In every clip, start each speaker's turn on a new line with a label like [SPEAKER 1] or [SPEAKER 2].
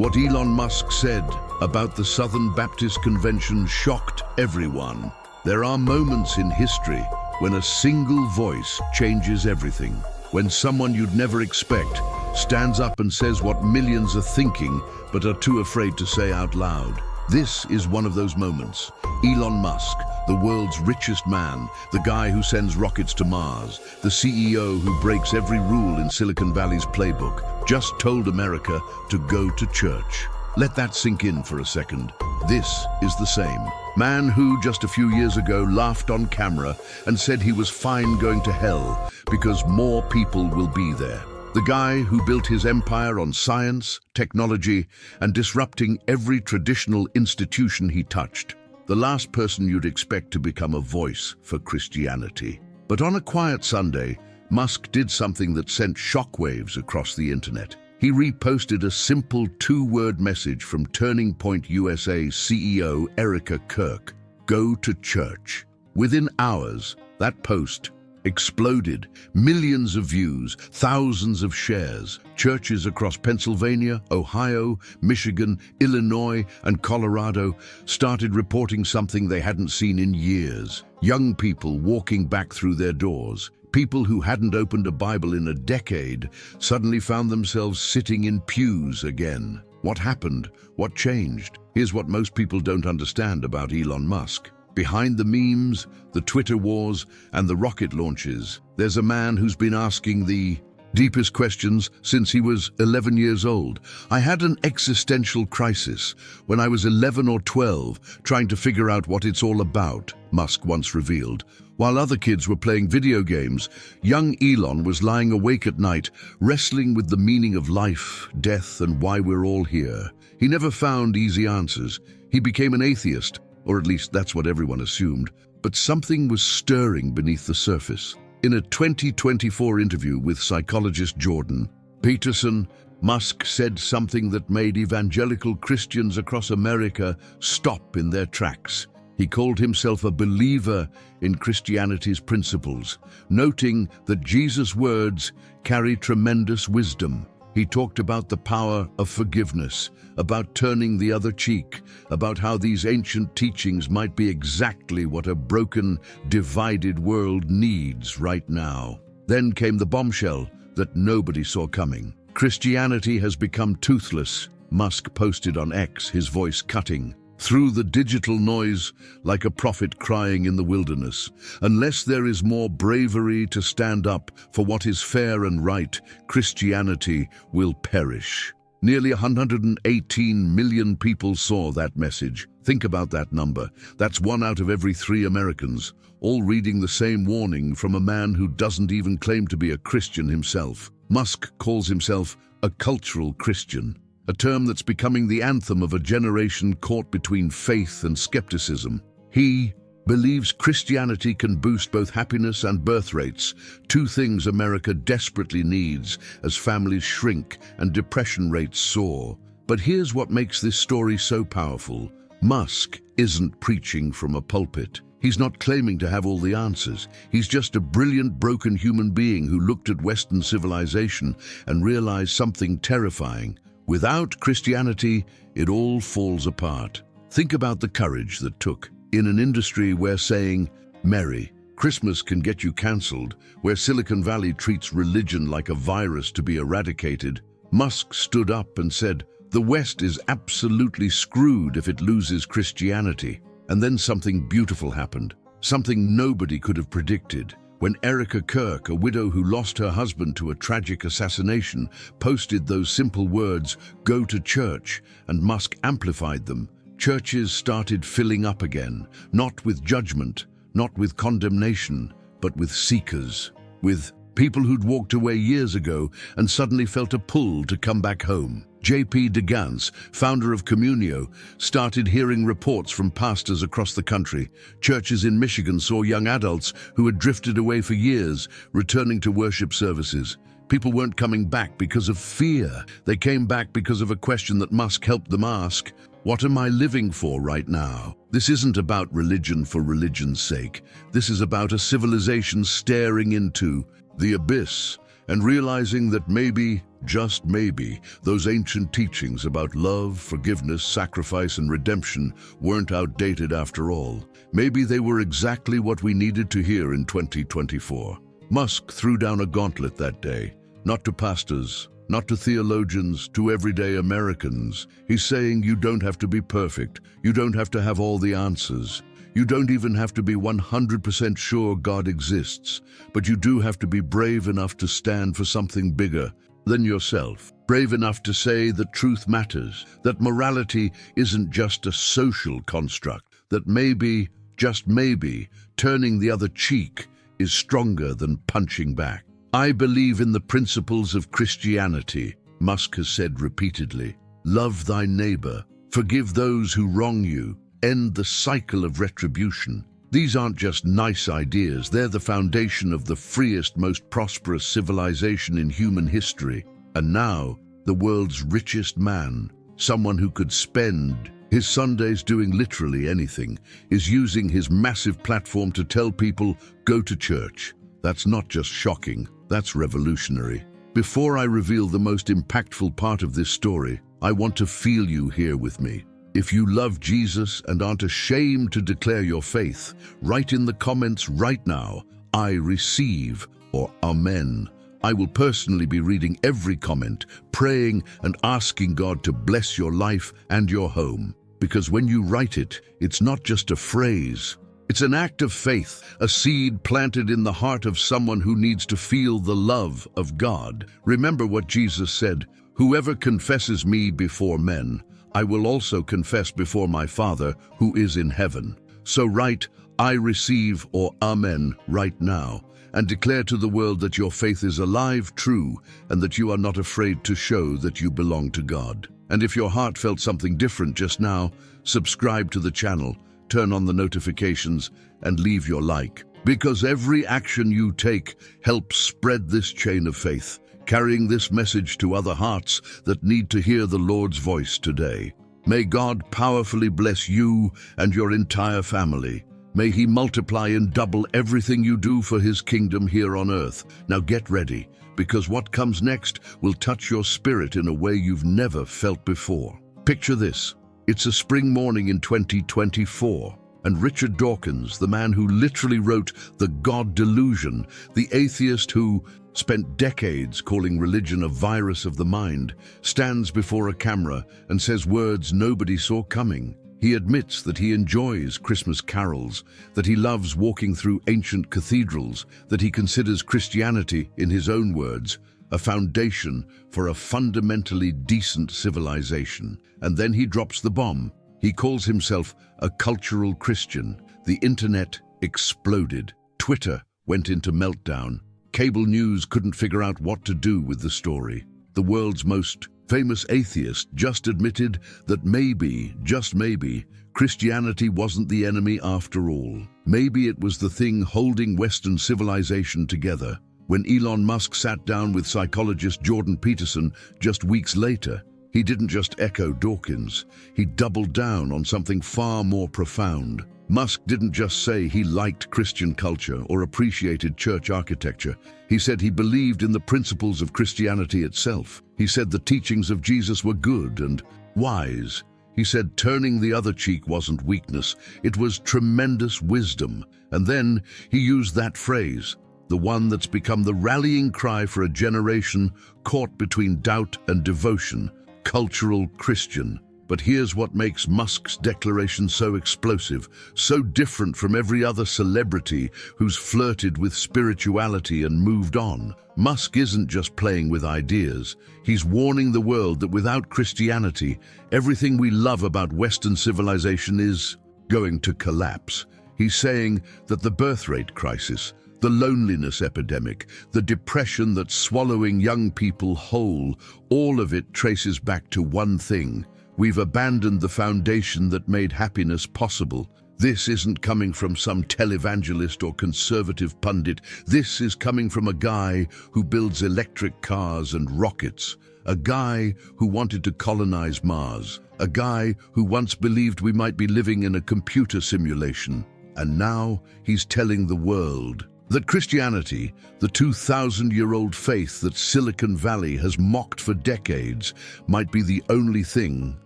[SPEAKER 1] What Elon Musk said about the Southern Baptist Convention shocked everyone. There are moments in history when a single voice changes everything. When someone you'd never expect stands up and says what millions are thinking but are too afraid to say out loud. This is one of those moments. Elon Musk, the world's richest man, the guy who sends rockets to Mars, the CEO who breaks every rule in Silicon Valley's playbook, just told America to go to church. Let that sink in for a second. This is the same man who just a few years ago laughed on camera and said he was fine going to hell because more people will be there. The guy who built his empire on science, technology, and disrupting every traditional institution he touched. The last person you'd expect to become a voice for Christianity. But on a quiet Sunday, Musk did something that sent shockwaves across the internet. He reposted a simple two-word message from Turning Point USA CEO Erica Kirk: "Go to church." Within hours, that post exploded. Millions of views, thousands of shares. Churches across Pennsylvania, Ohio, Michigan, Illinois, and Colorado started reporting something they hadn't seen in years. Young people walking back through their doors. People who hadn't opened a Bible in a decade suddenly found themselves sitting in pews again. What happened? What changed? Here's what most people don't understand about Elon Musk. Behind the memes, the Twitter wars, and the rocket launches, there's a man who's been asking the deepest questions since he was 11 years old. "I had an existential crisis when I was 11 or 12, trying to figure out what it's all about," Musk once revealed. While other kids were playing video games, young Elon was lying awake at night, wrestling with the meaning of life, death, and why we're all here. He never found easy answers. He became an atheist, or at least that's what everyone assumed. But something was stirring beneath the surface. In a 2024 interview with psychologist Jordan Peterson, Musk said something that made evangelical Christians across America stop in their tracks. He called himself a believer in Christianity's principles, noting that Jesus' words carry tremendous wisdom. He talked about the power of forgiveness, about turning the other cheek, about how these ancient teachings might be exactly what a broken, divided world needs right now. Then came the bombshell that nobody saw coming. "Christianity has become toothless," Musk posted on X, his voice cutting through the digital noise like a prophet crying in the wilderness. "Unless there is more bravery to stand up for what is fair and right, Christianity will perish." Nearly 118 million people saw that message. Think about that number. That's 1 out of every 3 Americans, all reading the same warning from a man who doesn't even claim to be a Christian himself. Musk calls himself a cultural Christian, a term that's becoming the anthem of a generation caught between faith and skepticism. He believes Christianity can boost both happiness and birth rates, 2 things America desperately needs as families shrink and depression rates soar. But here's what makes this story so powerful. Musk isn't preaching from a pulpit. He's not claiming to have all the answers. He's just a brilliant, broken human being who looked at Western civilization and realized something terrifying. Without Christianity, it all falls apart. Think about the courage that took. In an industry where saying Merry Christmas can get you cancelled, where Silicon Valley treats religion like a virus to be eradicated, Musk stood up and said, "The West is absolutely screwed if it loses Christianity." And then something beautiful happened, something nobody could have predicted. When Erica Kirk, a widow who lost her husband to a tragic assassination, posted those simple words, "Go to church," and Musk amplified them, churches started filling up again, not with judgment, not with condemnation, but with seekers, with people who'd walked away years ago and suddenly felt a pull to come back home. J.P. DeGance, founder of Communio, started hearing reports from pastors across the country. Churches in Michigan saw young adults who had drifted away for years returning to worship services. People weren't coming back because of fear. They came back because of a question that Musk helped them ask: what am I living for right now? This isn't about religion for religion's sake. This is about a civilization staring into the abyss and realizing that maybe, just maybe, those ancient teachings about love, forgiveness, sacrifice, and redemption weren't outdated after all. Maybe they were exactly what we needed to hear in 2024. Musk threw down a gauntlet that day, not to pastors, not to theologians, to everyday Americans. He's saying you don't have to be perfect, you don't have to have all the answers. You don't even have to be 100% sure God exists, but you do have to be brave enough to stand for something bigger than yourself. Brave enough to say that truth matters, that morality isn't just a social construct, that maybe, just maybe, turning the other cheek is stronger than punching back. I believe in the principles of Christianity, Musk has said repeatedly. Love thy neighbor, forgive those who wrong you, end the cycle of retribution. These aren't just nice ideas, they're the foundation of the freest, most prosperous civilization in human history. And now, the world's richest man, someone who could spend his Sundays doing literally anything, is using his massive platform to tell people, go to church. That's not just shocking, that's revolutionary. Before I reveal the most impactful part of this story, I want to feel you here with me. If you love Jesus and aren't ashamed to declare your faith, write in the comments right now, I receive, or Amen. I will personally be reading every comment, praying and asking God to bless your life and your home. Because when you write it, it's not just a phrase. It's an act of faith, a seed planted in the heart of someone who needs to feel the love of God. Remember what Jesus said, whoever confesses me before men, I will also confess before my Father who is in heaven. So write, I receive, or Amen, right now, and declare to the world that your faith is alive, true, and that you are not afraid to show that you belong to God. And if your heart felt something different just now, subscribe to the channel, turn on the notifications, and leave your like. Because every action you take helps spread this chain of faith, carrying this message to other hearts that need to hear the Lord's voice today. May God powerfully bless you and your entire family. May He multiply and double everything you do for His kingdom here on earth. Now get ready, because what comes next will touch your spirit in a way you've never felt before. Picture this. It's a spring morning in 2024, and Richard Dawkins, the man who literally wrote The God Delusion, the atheist who spent decades calling religion a virus of the mind, stands before a camera and says words nobody saw coming. He admits that he enjoys Christmas carols, that he loves walking through ancient cathedrals, that he considers Christianity, in his own words, a foundation for a fundamentally decent civilization. And then he drops the bomb. He calls himself a cultural Christian. The internet exploded. Twitter went into meltdown. Cable news couldn't figure out what to do with the story. The world's most famous atheist just admitted that maybe, just maybe, Christianity wasn't the enemy after all. Maybe it was the thing holding Western civilization together. When Elon Musk sat down with psychologist Jordan Peterson just weeks later, he didn't just echo Dawkins, he doubled down on something far more profound. Musk didn't just say he liked Christian culture or appreciated church architecture. He said he believed in the principles of Christianity itself. He said the teachings of Jesus were good and wise. He said turning the other cheek wasn't weakness, it was tremendous wisdom. And then he used that phrase, the one that's become the rallying cry for a generation caught between doubt and devotion, cultural Christian. But here's what makes Musk's declaration so explosive, so different from every other celebrity who's flirted with spirituality and moved on. Musk isn't just playing with ideas. He's warning the world that without Christianity, everything we love about Western civilization is going to collapse. He's saying that the birth rate crisis, the loneliness epidemic, the depression that's swallowing young people whole, all of it traces back to one thing. We've abandoned the foundation that made happiness possible. This isn't coming from some televangelist or conservative pundit. This is coming from a guy who builds electric cars and rockets, a guy who wanted to colonize Mars, a guy who once believed we might be living in a computer simulation. And now he's telling the world, That Christianity, the 2,000-year-old faith that Silicon Valley has mocked for decades, might be the only thing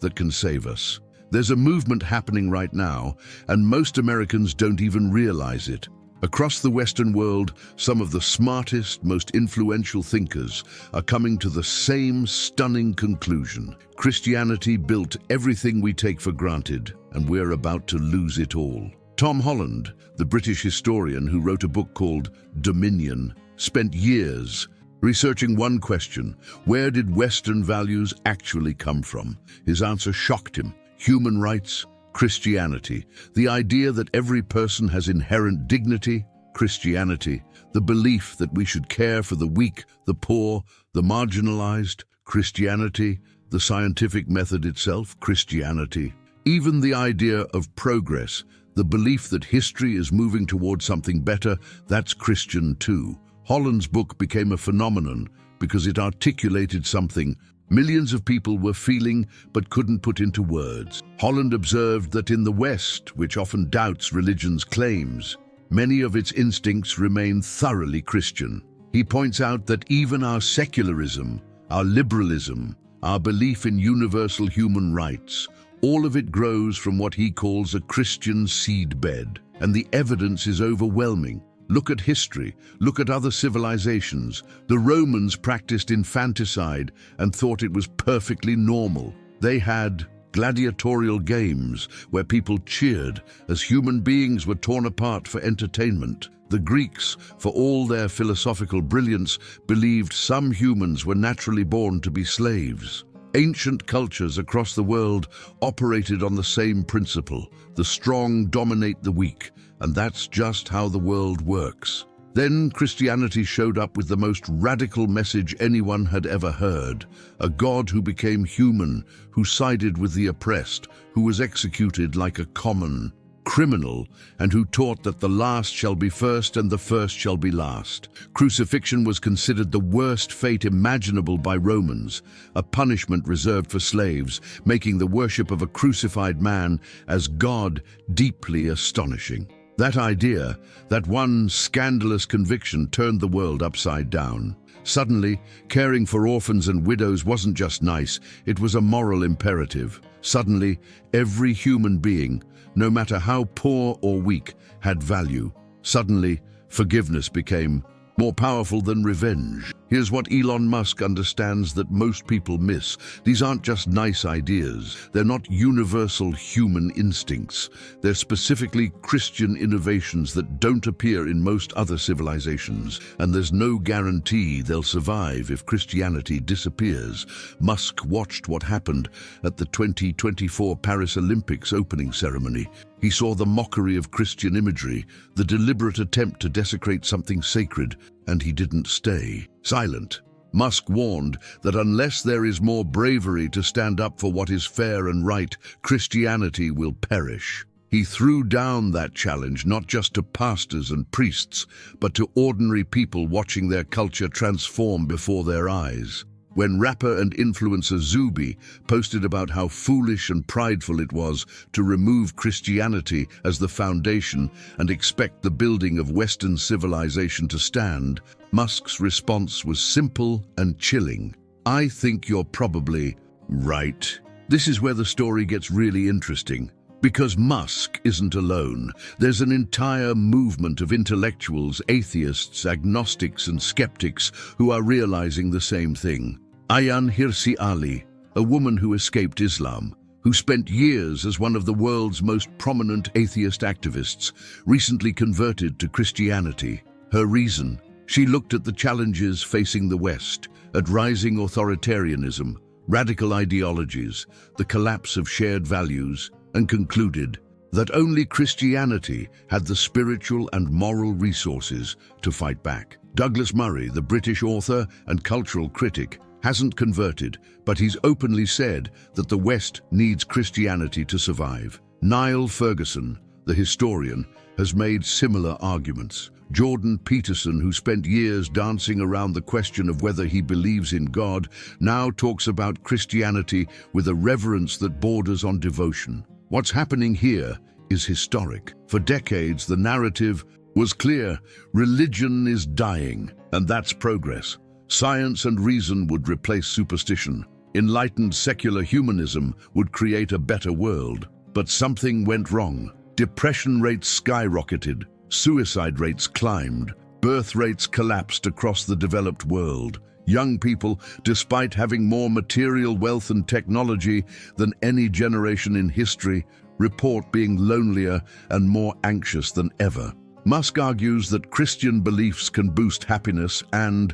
[SPEAKER 1] that can save us. There's a movement happening right now, and most Americans don't even realize it. Across the Western world, some of the smartest, most influential thinkers are coming to the same stunning conclusion. Christianity built everything we take for granted, and we're about to lose it all. Tom Holland, the British historian who wrote a book called Dominion, spent years researching one question: where did Western values actually come from? His answer shocked him. Human rights, Christianity. The idea that every person has inherent dignity, Christianity. The belief that we should care for the weak, the poor, the marginalized, Christianity. The scientific method itself, Christianity. Even the idea of progress, the belief that history is moving towards something better, that's Christian too. Holland's book became a phenomenon because it articulated something millions of people were feeling but couldn't put into words. Holland observed that in the West, which often doubts religion's claims, many of its instincts remain thoroughly Christian. He points out that even our secularism, our liberalism, our belief in universal human rights, all of it grows from what he calls a Christian seedbed, and the evidence is overwhelming. Look at history, look at other civilizations. The Romans practiced infanticide and thought it was perfectly normal. They had gladiatorial games where people cheered as human beings were torn apart for entertainment. The Greeks, for all their philosophical brilliance, believed some humans were naturally born to be slaves. Ancient cultures across the world operated on the same principle: the strong dominate the weak, and that's just how the world works. Then Christianity showed up with the most radical message anyone had ever heard: a God who became human, who sided with the oppressed, who was executed like a common criminal, and who taught that the last shall be first and the first shall be last. Crucifixion was considered the worst fate imaginable by Romans, a punishment reserved for slaves, making the worship of a crucified man as God deeply astonishing. That idea, that one scandalous conviction, turned the world upside down. Suddenly, caring for orphans and widows wasn't just nice, it was a moral imperative. Suddenly, every human being, no matter how poor or weak, had value. Suddenly, forgiveness became more powerful than revenge. Here's what Elon Musk understands that most people miss. These aren't just nice ideas. They're not universal human instincts. They're specifically Christian innovations that don't appear in most other civilizations, and there's no guarantee they'll survive if Christianity disappears. Musk watched what happened at the 2024 Paris Olympics opening ceremony. He saw the mockery of Christian imagery, the deliberate attempt to desecrate something sacred, and he didn't stay silent. Musk warned that unless there is more bravery to stand up for what is fair and right, Christianity will perish. He threw down that challenge not just to pastors and priests, but to ordinary people watching their culture transform before their eyes. When rapper and influencer Zuby posted about how foolish and prideful it was to remove Christianity as the foundation and expect the building of Western civilization to stand, Musk's response was simple and chilling: "I think you're probably right." This is where the story gets really interesting. Because Musk isn't alone. There's an entire movement of intellectuals, atheists, agnostics, and skeptics who are realizing the same thing. Ayaan Hirsi Ali, a woman who escaped Islam, who spent years as one of the world's most prominent atheist activists, recently converted to Christianity. Her reason: she looked at the challenges facing the West, at rising authoritarianism, radical ideologies, the collapse of shared values, and concluded that only Christianity had the spiritual and moral resources to fight back. Douglas Murray, the British author and cultural critic, hasn't converted, but he's openly said that the West needs Christianity to survive. Niall Ferguson, the historian, has made similar arguments. Jordan Peterson, who spent years dancing around the question of whether he believes in God, now talks about Christianity with a reverence that borders on devotion. What's happening here is historic. For decades, the narrative was clear: religion is dying, and that's progress. Science and reason would replace superstition. Enlightened secular humanism would create a better world. But something went wrong. Depression rates skyrocketed, suicide rates climbed, birth rates collapsed across the developed world. Young people, despite having more material wealth and technology than any generation in history, report being lonelier and more anxious than ever. Musk argues that Christian beliefs can boost happiness and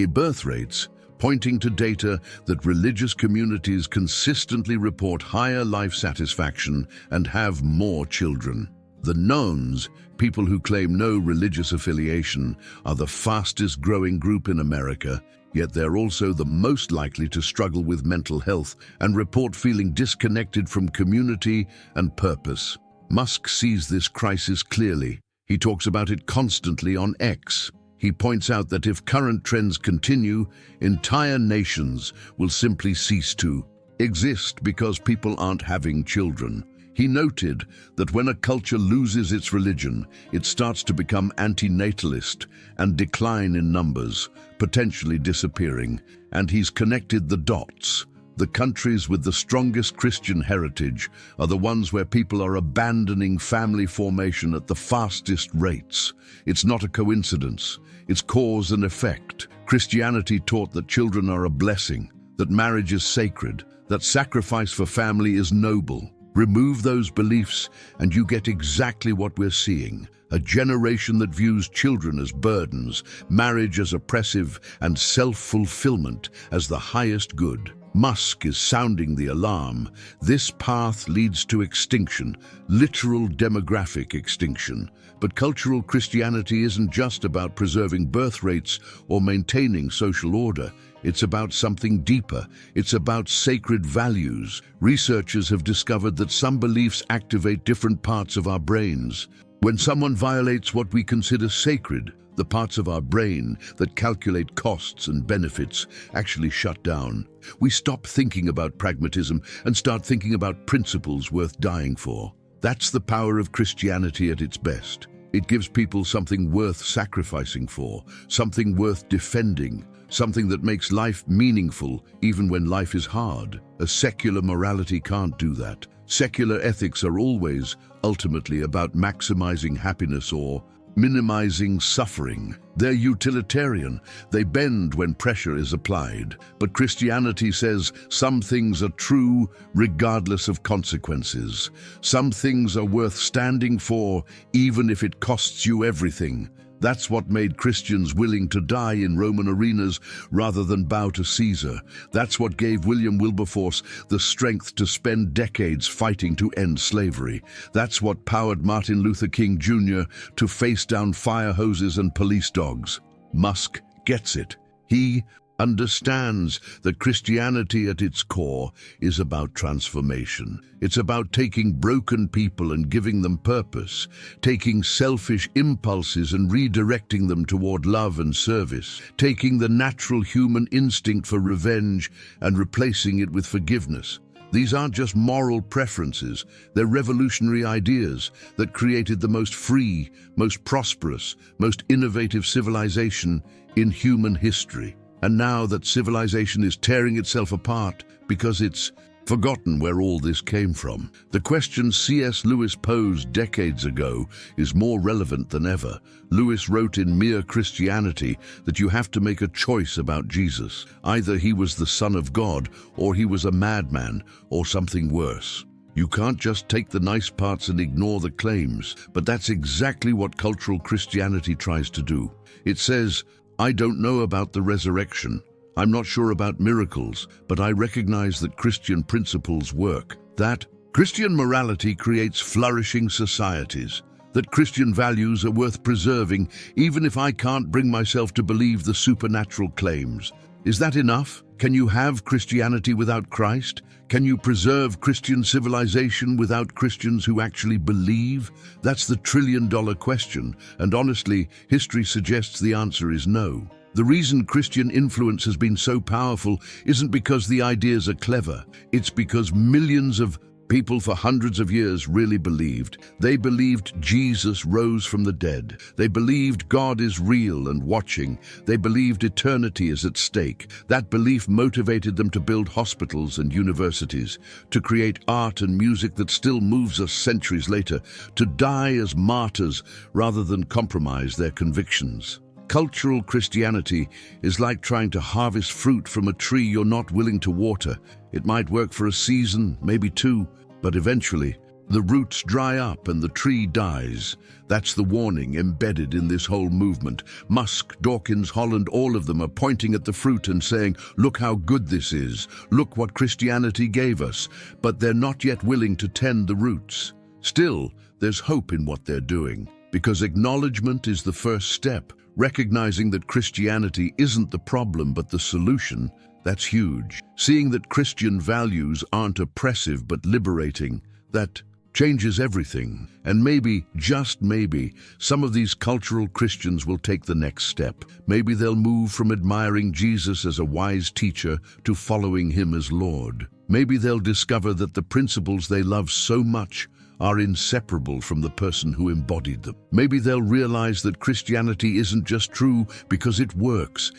[SPEAKER 1] birth rates, pointing to data that religious communities consistently report higher life satisfaction and have more children. The nones, people who claim no religious affiliation, are the fastest growing group in America, yet they're also the most likely to struggle with mental health and report feeling disconnected from community and purpose. Musk sees this crisis clearly. He talks about it constantly on X. He points out that if current trends continue, entire nations will simply cease to exist because people aren't having children. He noted that when a culture loses its religion, it starts to become anti-natalist and decline in numbers, potentially disappearing. And he's connected the dots. The countries with the strongest Christian heritage are the ones where people are abandoning family formation at the fastest rates. It's not a coincidence. It's cause and effect. Christianity taught that children are a blessing, that marriage is sacred, that sacrifice for family is noble. Remove those beliefs and you get exactly what we're seeing: a generation that views children as burdens, marriage as oppressive, and self-fulfillment as the highest good. Musk is sounding the alarm. This path leads to extinction, literal demographic extinction. But cultural Christianity isn't just about preserving birth rates or maintaining social order. It's about something deeper. It's about sacred values. Researchers have discovered that some beliefs activate different parts of our brains. When someone violates what we consider sacred, the parts of our brain that calculate costs and benefits actually shut down. We stop thinking about pragmatism and start thinking about principles worth dying for. That's the power of Christianity at its best. It gives people something worth sacrificing for, something worth defending, something that makes life meaningful even when life is hard. A secular morality can't do that. Secular ethics are always, ultimately, about maximizing happiness or minimizing suffering. They're utilitarian. They bend when pressure is applied. But Christianity says some things are true regardless of consequences. Some things are worth standing for even if it costs you everything. That's what made Christians willing to die in Roman arenas rather than bow to Caesar. That's what gave William Wilberforce the strength to spend decades fighting to end slavery. That's what powered Martin Luther King Jr. to face down fire hoses and police dogs. Musk gets it. He understands that Christianity at its core is about transformation. It's about taking broken people and giving them purpose, taking selfish impulses and redirecting them toward love and service, taking the natural human instinct for revenge and replacing it with forgiveness. These aren't just moral preferences, they're revolutionary ideas that created the most free, most prosperous, most innovative civilization in human history. And now that civilization is tearing itself apart because it's forgotten where all this came from, the question C.S. Lewis posed decades ago is more relevant than ever. Lewis wrote in Mere Christianity that you have to make a choice about Jesus. Either he was the Son of God, or he was a madman, or something worse. You can't just take the nice parts and ignore the claims, but that's exactly what cultural Christianity tries to do. It says, I don't know about the resurrection. I'm not sure about miracles, but I recognize that Christian principles work. That Christian morality creates flourishing societies. That Christian values are worth preserving, even if I can't bring myself to believe the supernatural claims. Is that enough? Can you have Christianity without Christ? Can you preserve Christian civilization without Christians who actually believe? That's the trillion-dollar question, and honestly, history suggests the answer is no. The reason Christian influence has been so powerful isn't because the ideas are clever. It's because millions of People for hundreds of years really believed. They believed Jesus rose from the dead. They believed God is real and watching. They believed eternity is at stake. That belief motivated them to build hospitals and universities, to create art and music that still moves us centuries later, to die as martyrs rather than compromise their convictions. Cultural Christianity is like trying to harvest fruit from a tree you're not willing to water. It might work for a season, maybe two, but eventually the roots dry up and the tree dies. That's the warning embedded in this whole movement. Musk, Dawkins, Holland, all of them are pointing at the fruit and saying, look how good this is. Look what Christianity gave us. But they're not yet willing to tend the roots. Still, there's hope in what they're doing, because acknowledgement is the first step. Recognizing that Christianity isn't the problem but the solution, that's huge. Seeing that Christian values aren't oppressive but liberating, that changes everything. And maybe, just maybe, some of these cultural Christians will take the next step. Maybe they'll move from admiring Jesus as a wise teacher to following him as Lord. Maybe they'll discover that the principles they love so much are inseparable from the person who embodied them. Maybe they'll realize that Christianity isn't just true because it works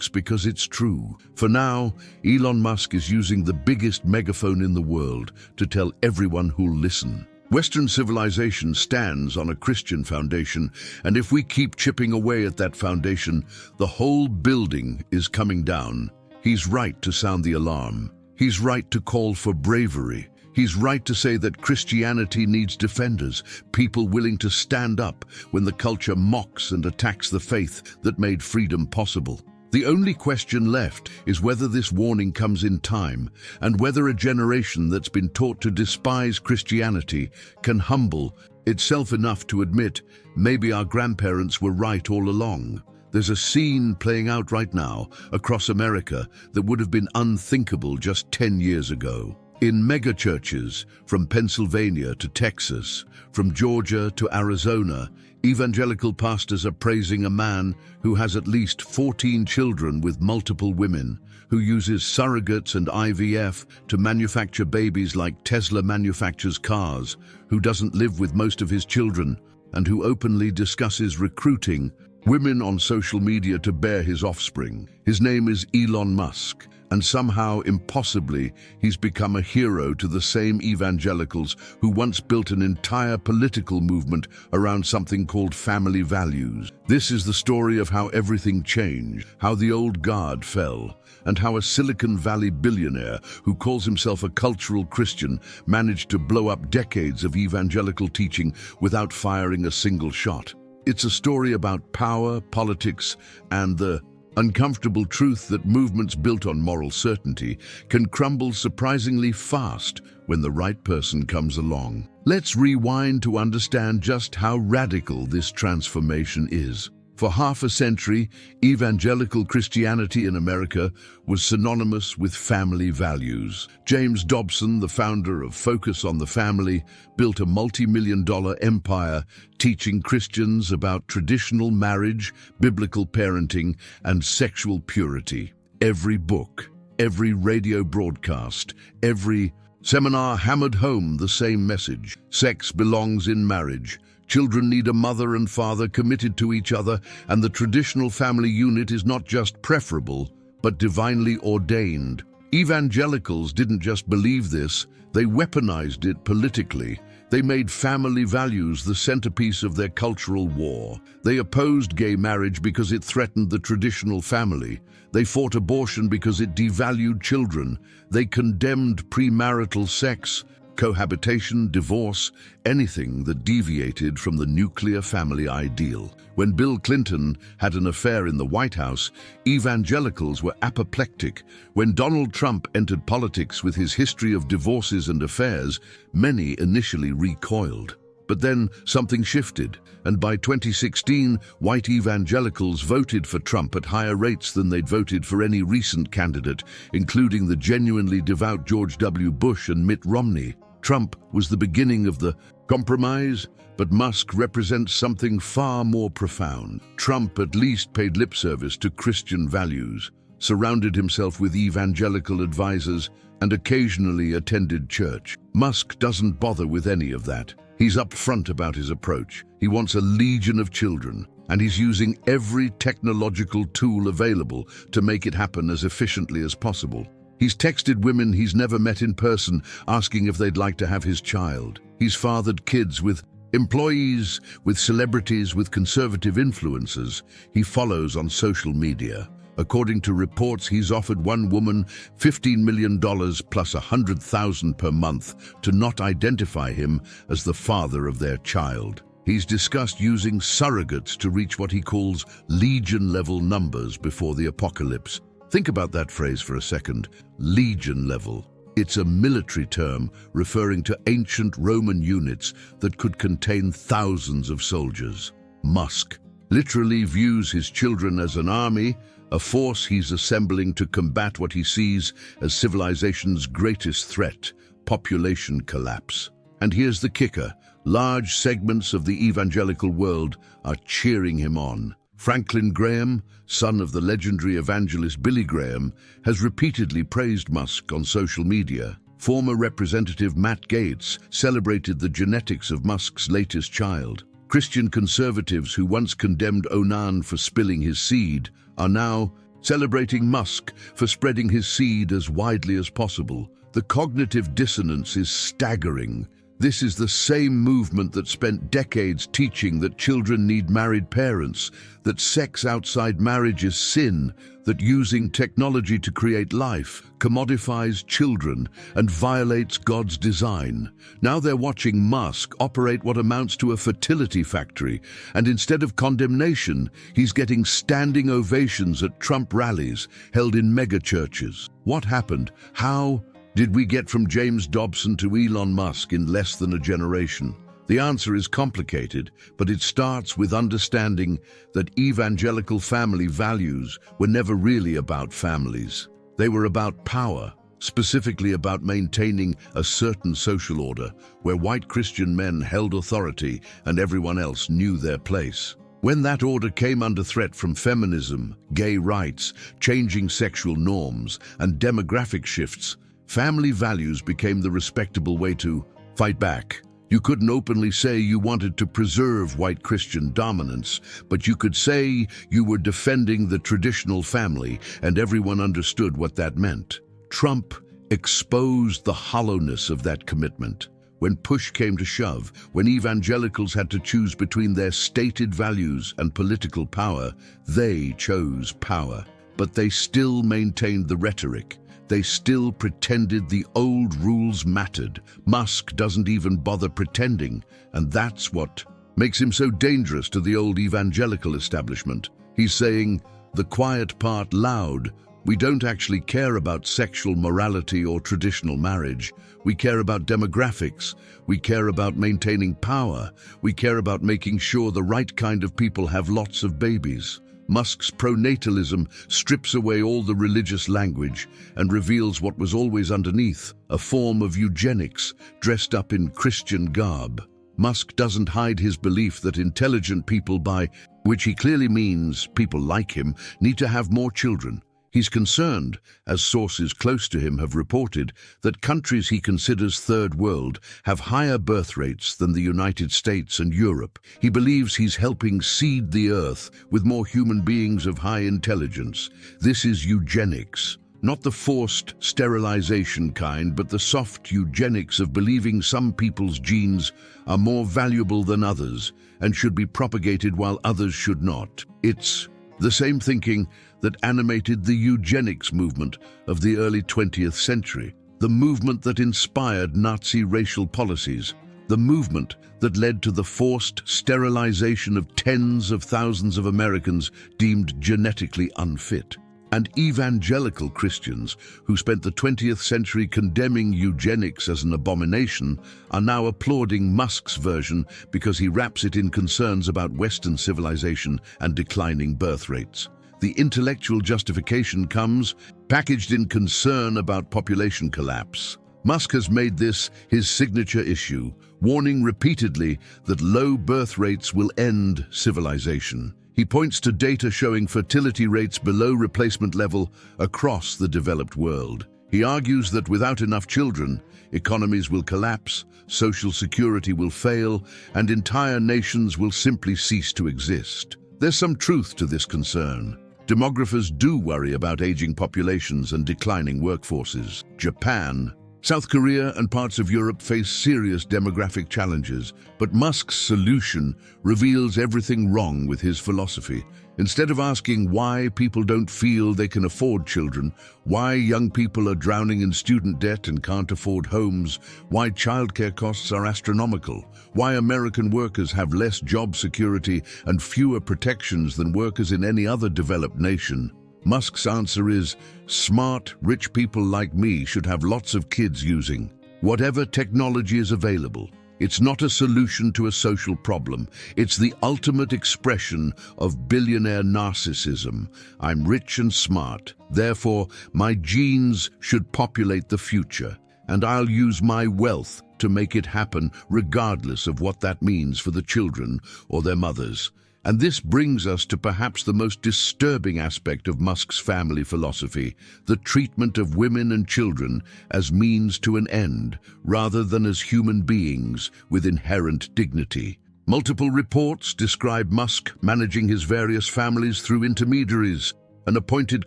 [SPEAKER 1] because it's true. For now, Elon Musk is using the biggest megaphone in the world to tell everyone who'll listen. Western civilization stands on a Christian foundation, and if we keep chipping away at that foundation, the whole building is coming down. He's right to sound the alarm. He's right to call for bravery. He's right to say that Christianity needs defenders, people willing to stand up when the culture mocks and attacks the faith that made freedom possible. The only question left is whether this warning comes in time, and whether a generation that's been taught to despise Christianity can humble itself enough to admit, maybe our grandparents were right all along. There's a scene playing out right now across America that would have been unthinkable just 10 years ago. In megachurches, from Pennsylvania to Texas, from Georgia to Arizona, evangelical pastors are praising a man who has at least 14 children with multiple women, who uses surrogates and IVF to manufacture babies like Tesla manufactures cars, who doesn't live with most of his children, and who openly discusses recruiting women on social media to bear his offspring. His name is Elon Musk, and somehow, impossibly, he's become a hero to the same evangelicals who once built an entire political movement around something called family values. This is the story of how everything changed, how the old guard fell, and how a Silicon Valley billionaire who calls himself a cultural Christian managed to blow up decades of evangelical teaching without firing a single shot. It's a story about power, politics, and the uncomfortable truth that movements built on moral certainty can crumble surprisingly fast when the right person comes along. Let's rewind to understand just how radical this transformation is. For half a century, evangelical Christianity in America was synonymous with family values. James Dobson, the founder of Focus on the Family, built a multi-million-dollar empire teaching Christians about traditional marriage, biblical parenting, and sexual purity. Every book, every radio broadcast, every seminar hammered home the same message. Sex belongs in marriage. Children need a mother and father committed to each other, and the traditional family unit is not just preferable, but divinely ordained. Evangelicals didn't just believe this, they weaponized it politically. They made family values the centerpiece of their cultural war. They opposed gay marriage because it threatened the traditional family. They fought abortion because it devalued children. They condemned premarital sex, cohabitation, divorce, anything that deviated from the nuclear family ideal. When Bill Clinton had an affair in the White House, evangelicals were apoplectic. When Donald Trump entered politics with his history of divorces and affairs, many initially recoiled. But then something shifted, and by 2016, white evangelicals voted for Trump at higher rates than they'd voted for any recent candidate, including the genuinely devout George W. Bush and Mitt Romney. Trump was the beginning of the compromise, but Musk represents something far more profound. Trump at least paid lip service to Christian values, surrounded himself with evangelical advisors, and occasionally attended church. Musk doesn't bother with any of that. He's upfront about his approach. He wants a legion of children, and he's using every technological tool available to make it happen as efficiently as possible. He's texted women he's never met in person asking if they'd like to have his child. He's fathered kids with employees, with celebrities, with conservative influencers he follows on social media. According to reports, he's offered one woman $15 million plus $100,000 per month to not identify him as the father of their child. He's discussed using surrogates to reach what he calls legion-level numbers before the apocalypse. Think about that phrase for a second, legion level. It's a military term referring to ancient Roman units that could contain thousands of soldiers. Musk literally views his children as an army, a force he's assembling to combat what he sees as civilization's greatest threat, population collapse. And here's the kicker, large segments of the evangelical world are cheering him on. Franklin Graham, son of the legendary evangelist Billy Graham, has repeatedly praised Musk on social media. Former Representative Matt Gaetz celebrated the genetics of Musk's latest child. Christian conservatives who once condemned Onan for spilling his seed are now celebrating Musk for spreading his seed as widely as possible. The cognitive dissonance is staggering. This is the same movement that spent decades teaching that children need married parents, that sex outside marriage is sin, that using technology to create life commodifies children and violates God's design. Now they're watching Musk operate what amounts to a fertility factory, and instead of condemnation, he's getting standing ovations at Trump rallies held in megachurches. What happened? How did we get from James Dobson to Elon Musk in less than a generation? The answer is complicated, but it starts with understanding that evangelical family values were never really about families. They were about power, specifically about maintaining a certain social order where white Christian men held authority and everyone else knew their place. When that order came under threat from feminism, gay rights, changing sexual norms, and demographic shifts, family values became the respectable way to fight back. You couldn't openly say you wanted to preserve white Christian dominance, but you could say you were defending the traditional family, and everyone understood what that meant. Trump exposed the hollowness of that commitment. When push came to shove, when evangelicals had to choose between their stated values and political power, they chose power. But they still maintained the rhetoric. They still pretended the old rules mattered. Musk doesn't even bother pretending, and that's what makes him so dangerous to the old evangelical establishment. He's saying the quiet part loud. We don't actually care about sexual morality or traditional marriage. We care about demographics. We care about maintaining power. We care about making sure the right kind of people have lots of babies. Musk's pronatalism strips away all the religious language and reveals what was always underneath, a form of eugenics dressed up in Christian garb. Musk doesn't hide his belief that intelligent people, by which he clearly means people like him, need to have more children. He's concerned, as sources close to him have reported, that countries he considers third world have higher birth rates than the United States and Europe. He believes he's helping seed the earth with more human beings of high intelligence. This is eugenics. Not the forced sterilization kind, but the soft eugenics of believing some people's genes are more valuable than others and should be propagated while others should not. It's the same thinking that animated the eugenics movement of the early 20th century, the movement that inspired Nazi racial policies, the movement that led to the forced sterilization of tens of thousands of Americans deemed genetically unfit. And evangelical Christians, who spent the 20th century condemning eugenics as an abomination, are now applauding Musk's version because he wraps it in concerns about Western civilization and declining birth rates. The intellectual justification comes packaged in concern about population collapse. Musk has made this his signature issue, warning repeatedly that low birth rates will end civilization. He points to data showing fertility rates below replacement level across the developed world. He argues that without enough children, economies will collapse, social security will fail, and entire nations will simply cease to exist. There's some truth to this concern. Demographers do worry about aging populations and declining workforces. Japan, South Korea, and parts of Europe face serious demographic challenges, but Musk's solution reveals everything wrong with his philosophy. Instead of asking why people don't feel they can afford children, why young people are drowning in student debt and can't afford homes, why childcare costs are astronomical, why American workers have less job security and fewer protections than workers in any other developed nation, Musk's answer is, smart, rich people like me should have lots of kids using whatever technology is available. It's not a solution to a social problem. It's the ultimate expression of billionaire narcissism. I'm rich and smart. Therefore, my genes should populate the future, and I'll use my wealth to make it happen regardless of what that means for the children or their mothers. And this brings us to perhaps the most disturbing aspect of Musk's family philosophy, the treatment of women and children as means to an end, rather than as human beings with inherent dignity. Multiple reports describe Musk managing his various families through intermediaries, an appointed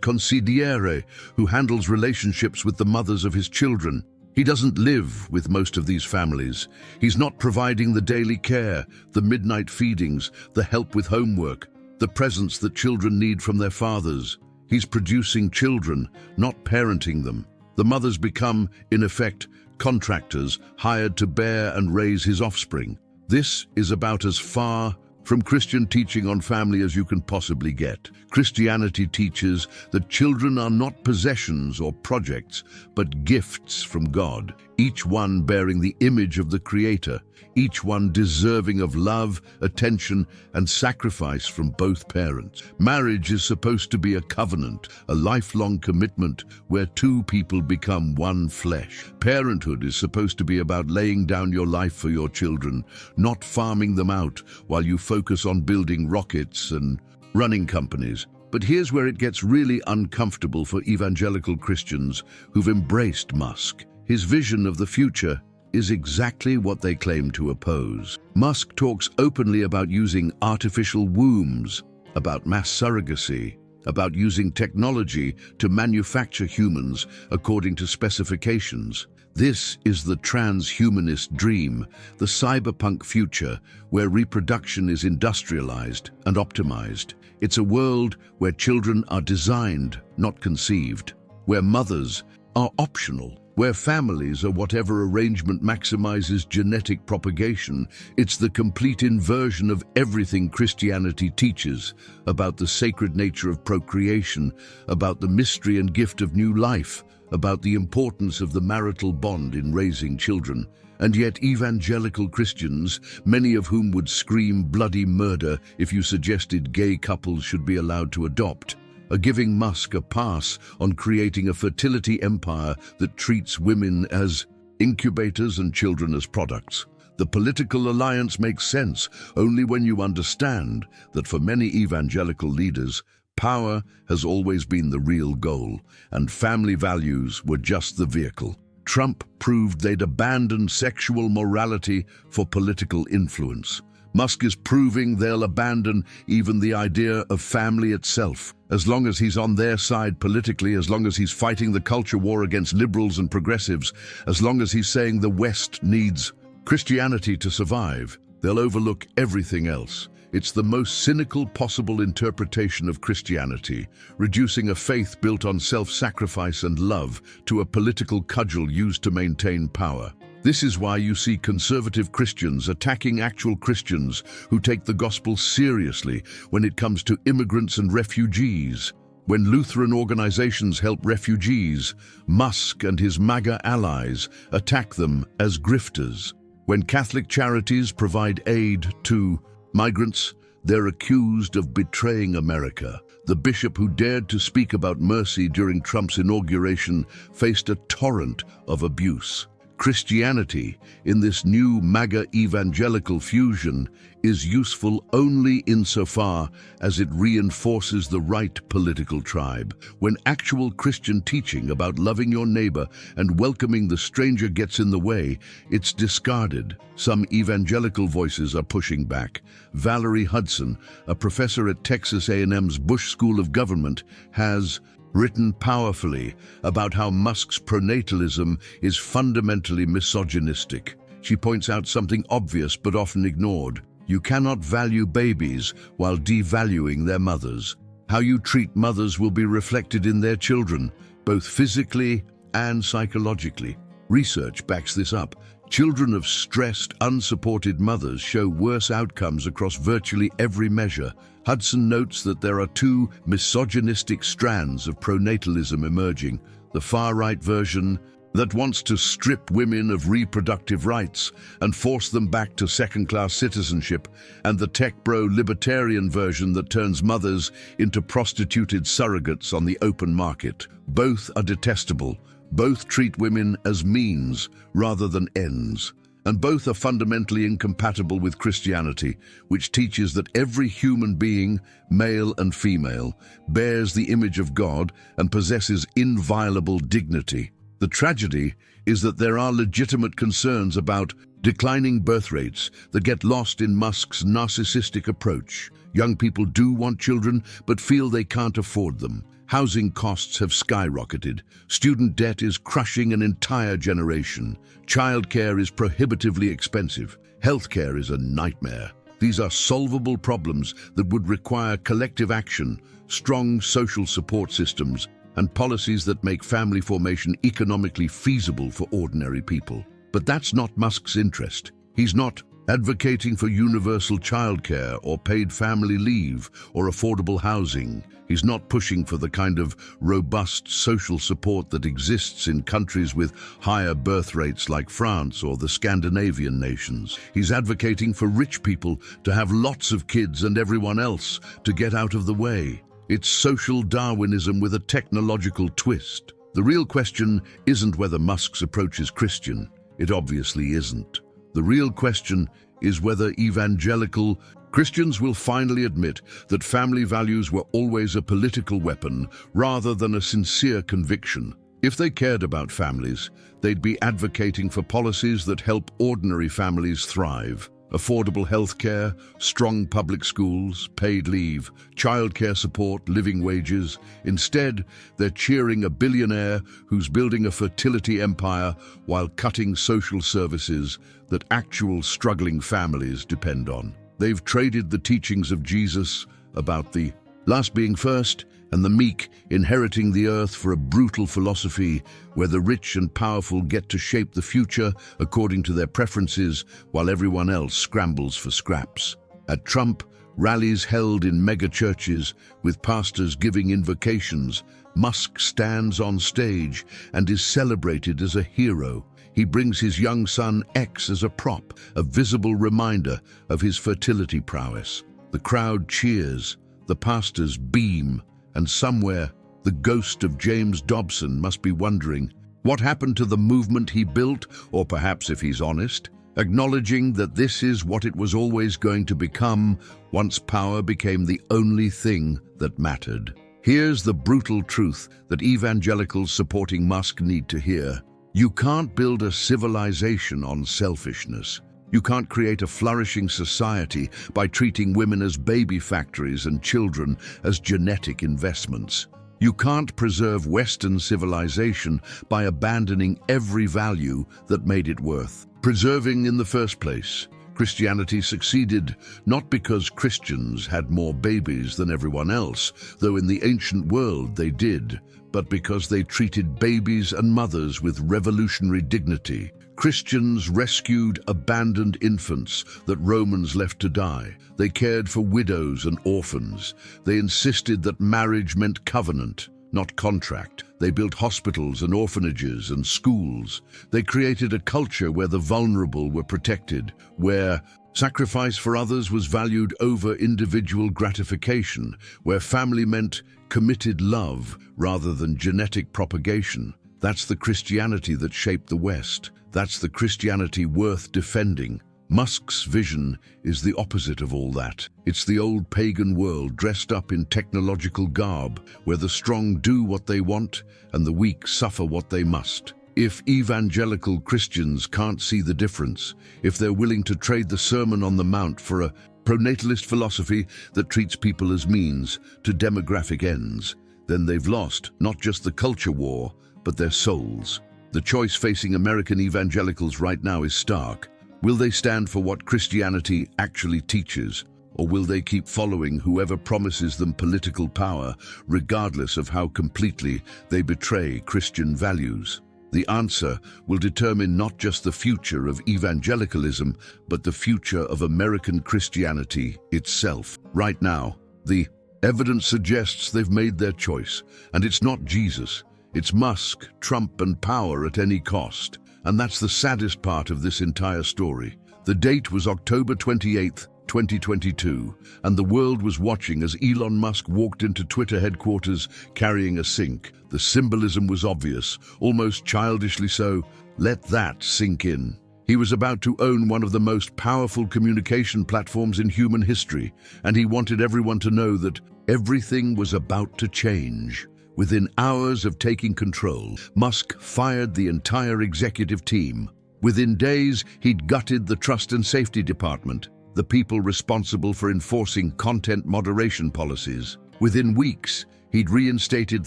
[SPEAKER 1] consigliere who handles relationships with the mothers of his children. He doesn't live with most of these families. He's not providing the daily care, the midnight feedings, the help with homework, the presence that children need from their fathers. He's producing children, not parenting them. The mothers become, in effect, contractors hired to bear and raise his offspring. This is about as far from Christian teaching on family as you can possibly get. Christianity teaches that children are not possessions or projects, but gifts from God, each one bearing the image of the Creator, each one deserving of love, attention, and sacrifice from both parents. Marriage is supposed to be a covenant, a lifelong commitment where two people become one flesh. Parenthood is supposed to be about laying down your life for your children, not farming them out while you focus on building rockets and running companies. But here's where it gets really uncomfortable for evangelical Christians who've embraced Musk. His vision of the future is exactly what they claim to oppose. Musk talks openly about using artificial wombs, about mass surrogacy, about using technology to manufacture humans according to specifications. This is the transhumanist dream, the cyberpunk future where reproduction is industrialized and optimized. It's a world where children are designed, not conceived, where mothers are optional, where families are whatever arrangement maximizes genetic propagation. It's the complete inversion of everything Christianity teaches about the sacred nature of procreation, about the mystery and gift of new life, about the importance of the marital bond in raising children. And yet evangelical Christians, many of whom would scream bloody murder if you suggested gay couples should be allowed to adopt, are giving Musk a pass on creating a fertility empire that treats women as incubators and children as products. The political alliance makes sense only when you understand that for many evangelical leaders, power has always been the real goal, and family values were just the vehicle. Trump proved they'd abandoned sexual morality for political influence. Musk is proving they'll abandon even the idea of family itself. As long as he's on their side politically, as long as he's fighting the culture war against liberals and progressives, as long as he's saying the West needs Christianity to survive, they'll overlook everything else. It's the most cynical possible interpretation of Christianity, reducing a faith built on self-sacrifice and love to a political cudgel used to maintain power. This is why you see conservative Christians attacking actual Christians who take the gospel seriously when it comes to immigrants and refugees. When Lutheran organizations help refugees, Musk and his MAGA allies attack them as grifters. When Catholic charities provide aid to migrants, they're accused of betraying America. The bishop who dared to speak about mercy during Trump's inauguration faced a torrent of abuse. Christianity, in this new MAGA evangelical fusion, is useful only insofar as it reinforces the right political tribe. When actual Christian teaching about loving your neighbor and welcoming the stranger gets in the way, it's discarded. Some evangelical voices are pushing back. Valerie Hudson, a professor at Texas A&M's Bush School of Government, has written powerfully about how Musk's pronatalism is fundamentally misogynistic. She points out something obvious but often ignored. You cannot value babies while devaluing their mothers. How you treat mothers will be reflected in their children, both physically and psychologically. Research backs this up. Children of stressed, unsupported mothers show worse outcomes across virtually every measure. Hudson notes that there are two misogynistic strands of pronatalism emerging: the far-right version that wants to strip women of reproductive rights and force them back to second-class citizenship, and the tech-bro libertarian version that turns mothers into prostituted surrogates on the open market. Both are detestable. Both treat women as means rather than ends. And both are fundamentally incompatible with Christianity, which teaches that every human being, male and female, bears the image of God and possesses inviolable dignity. The tragedy is that there are legitimate concerns about declining birth rates that get lost in Musk's narcissistic approach. Young people do want children, but feel they can't afford them. Housing costs have skyrocketed. Student debt is crushing an entire generation. Childcare is prohibitively expensive. Healthcare is a nightmare. These are solvable problems that would require collective action, strong social support systems, and policies that make family formation economically feasible for ordinary people. But that's not Musk's interest. He's not advocating for universal childcare or paid family leave or affordable housing. He's not pushing for the kind of robust social support that exists in countries with higher birth rates like France or the Scandinavian nations. He's advocating for rich people to have lots of kids and everyone else to get out of the way. It's social Darwinism with a technological twist. The real question isn't whether Musk's approach is Christian. It obviously isn't. The real question is whether evangelical Christians will finally admit that family values were always a political weapon rather than a sincere conviction. If they cared about families, they'd be advocating for policies that help ordinary families thrive. Affordable health care, strong public schools, paid leave, childcare support, living wages. Instead, they're cheering a billionaire who's building a fertility empire while cutting social services that actual struggling families depend on. They've traded the teachings of Jesus about the last being first and the meek inheriting the earth for a brutal philosophy where the rich and powerful get to shape the future according to their preferences while everyone else scrambles for scraps. At Trump, rallies held in mega-churches with pastors giving invocations, Musk stands on stage and is celebrated as a hero. He brings his young son X as a prop, a visible reminder of his fertility prowess. The crowd cheers, the pastors beam, and somewhere, the ghost of James Dobson must be wondering, what happened to the movement he built, or perhaps, if he's honest, acknowledging that this is what it was always going to become once power became the only thing that mattered. Here's the brutal truth that evangelicals supporting Musk need to hear. You can't build a civilization on selfishness. You can't create a flourishing society by treating women as baby factories and children as genetic investments. You can't preserve Western civilization by abandoning every value that made it worth preserving in the first place. Christianity succeeded not because Christians had more babies than everyone else, though in the ancient world they did, but because they treated babies and mothers with revolutionary dignity. Christians rescued abandoned infants that Romans left to die. They cared for widows and orphans. They insisted that marriage meant covenant, not contract. They built hospitals and orphanages and schools. They created a culture where the vulnerable were protected, where sacrifice for others was valued over individual gratification, where family meant committed love rather than genetic propagation. That's the Christianity that shaped the West. That's the Christianity worth defending. Musk's vision is the opposite of all that. It's the old pagan world dressed up in technological garb, where the strong do what they want and the weak suffer what they must. If evangelical Christians can't see the difference, if they're willing to trade the Sermon on the Mount for a pronatalist philosophy that treats people as means to demographic ends, then they've lost not just the culture war, but their souls. The choice facing American evangelicals right now is stark. Will they stand for what Christianity actually teaches, or will they keep following whoever promises them political power, regardless of how completely they betray Christian values? The answer will determine not just the future of evangelicalism, but the future of American Christianity itself. Right now, the evidence suggests they've made their choice, and it's not Jesus. It's Musk, Trump, and power at any cost. And that's the saddest part of this entire story. The date was October 28th, 2022, and the world was watching as Elon Musk walked into Twitter headquarters carrying a sink. The symbolism was obvious, almost childishly so. Let that sink in. He was about to own one of the most powerful communication platforms in human history, and he wanted everyone to know that everything was about to change. Within hours of taking control, Musk fired the entire executive team. Within days, he'd gutted the Trust and Safety Department, the people responsible for enforcing content moderation policies. Within weeks, he'd reinstated